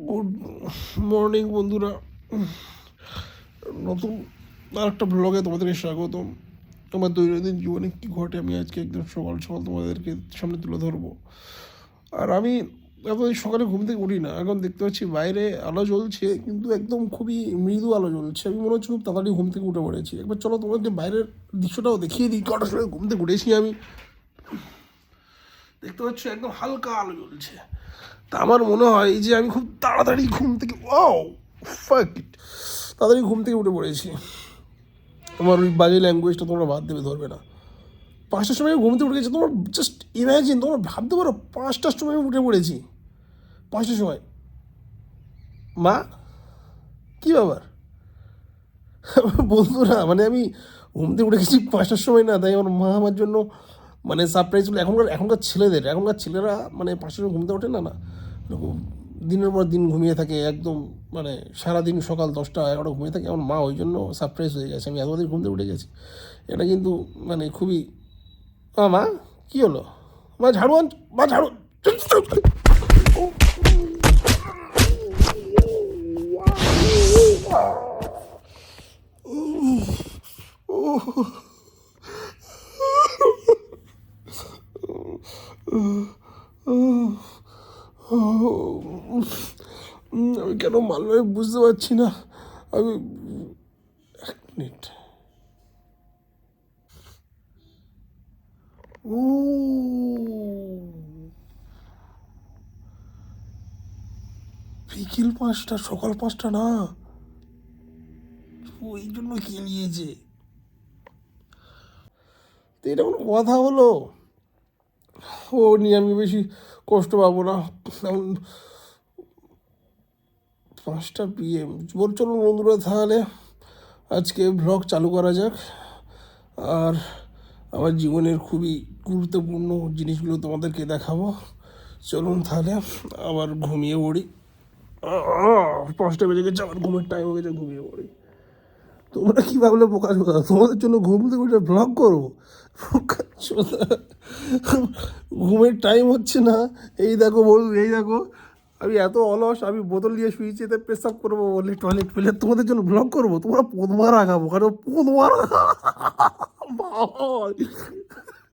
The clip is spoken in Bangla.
গুড মর্নিং বন্ধুরা, নতুন আর একটা ব্লগে তোমাদেরকে স্বাগতম। আমার দৈনন্দিন জীবনে কী ঘটে আমি আজকে একদম সকাল সকাল তোমাদেরকে সামনে তুলে ধরবো। আর আমি এত সকালে ঘুম থেকে উঠি না, এখন দেখতে পাচ্ছি বাইরে আলো জ্বলছে, কিন্তু একদম খুবই মৃদু আলো জ্বলছে। আমি মনে হচ্ছে খুব তাড়াতাড়ি ঘুম থেকে উঠে পড়েছি। একবার চলো তোমাদেরকে বাইরের দৃশ্যটাও দেখিয়ে দিই। কটার সময় ঘুম থেকে উঠেছি আমি, দেখতে পাচ্ছ একদম হালকা আলো জ্বলছে। তা আমার মনে হয় যে আমি খুব তাড়াতাড়ি ঘুম থেকে ফাক ইট, তাড়াতাড়ি ঘুম থেকে উঠে পড়েছি। তোমার ওই বাজে ল্যাঙ্গুয়েজটা তোমরা বাদ দেবে, ধরবে না। 5টার সময় ঘুম থেকে উঠে গেছে, তোমার জাস্ট ইম্যাজিন, তোমরা ভাবতে পারো 5টার সময় আমি উঠে পড়েছি। 5টার সময়, মা কী ব্যাপার বন্ধুরা, মানে আমি ঘুম থেকে উঠে গেছি 5টার সময় না, তাই আমার মা আমার জন্য মানে সারপ্রাইজ হলো। এখনকার ছেলেরা মানে 5টার সময় ঘুমতে ওঠে না, এরকম দিনের পর দিন ঘুমিয়ে থাকে একদম, মানে সারাদিন সকাল 10টা 11টা ঘুমিয়ে থাকে। আমার মা ওই জন্য সারপ্রাইজ হয়ে গেছে আমি এতদিন ঘুমতে উঠে গেছি। এটা কিন্তু মানে খুবই, মা কী হলো, মা ঝাড়ু মা ঝাড়ু। আমি কেন মারলো আমি বুঝতে পারছি না। আমি, এক মিনিট, ও বিকেল 5টা, সকাল 5টা না, ওই জন্য খেলিয়েছে। তো এটা কোনো কথা হলো? ও নিয়ে আমি বেশি কষ্ট পাবো না। এখন 5টা PM। চলুন বন্ধুরা, তাহলে আজকে ব্লগ চালু করা যাক। আর আমার জীবনের খুবই গুরুত্বপূর্ণ জিনিসগুলো তোমাদেরকে দেখাবো। চলুন তাহলে আবার ঘুমিয়ে পড়ি। 5টা বেজে গেছে, আবার ঘুমের টাইম হয়ে গেছে, ঘুমিয়ে পড়ি। তোমরা কী ভাবলে বোকা চোদা, তোমাদের জন্য ঘুম থেকে উঠে ব্লগ করবো? বোকা চোদা, ঘুমের টাইম হচ্ছে না। এই দেখো বলু, এই দেখো আমি এত অলস, আমি বোতল নিয়ে শুয়েছি, এতে পেশাব করবো বলে টয়লেট পেলে তোমাদের জন্য ব্লগ করবো? তোমরা পোদমার আগাবো, কারণ পোদমার